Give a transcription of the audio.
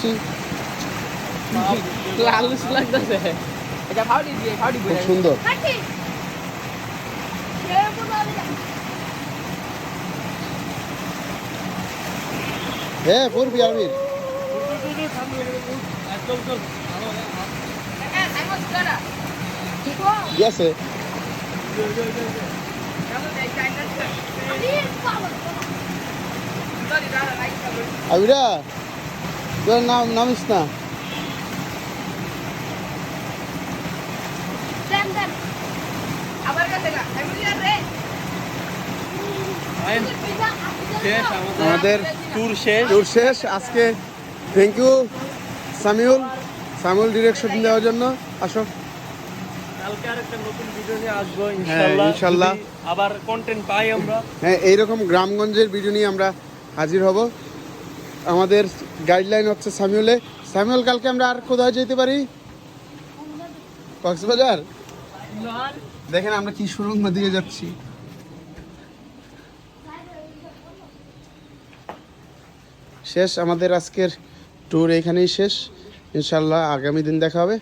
মিষ্টি লালুস লাগতেছে এটা ফাউডি দিয়ে ফাউডি খুব বলে সুন্দর। হ্যাঁ পড়বি আমির গেছে আবিরা তোর নামিস না আমাদের ট্যুর শেষ ট্যুর শেষ আজকে। থ্যাংক ইউ সামিউল ডিরেকশন দেওয়ার জন্য। আসো কালকে আরেকটা নতুন ভিডিও নিয়ে আসবো হ্যাঁ, ইনশাল্লাহ। যদি আবার কন্টেন্ট পাই আমরা। হ্যাঁ এইরকম গ্রামগঞ্জের ভিডিও নিয়ে আমরা হাজির হব। আমাদের গাইডলাইন হচ্ছে সামিউল কালকে আমরা আর কোথায় যেতে পারি? কক্সবাজার। দেখেন আমরা কি সুরঙ্গ দিয়ে যাচ্ছি। শেষ আমাদের আজকের ট্যুর এখানেই শেষ। ইনশাল্লাহ আগামী দিন দেখা হবে।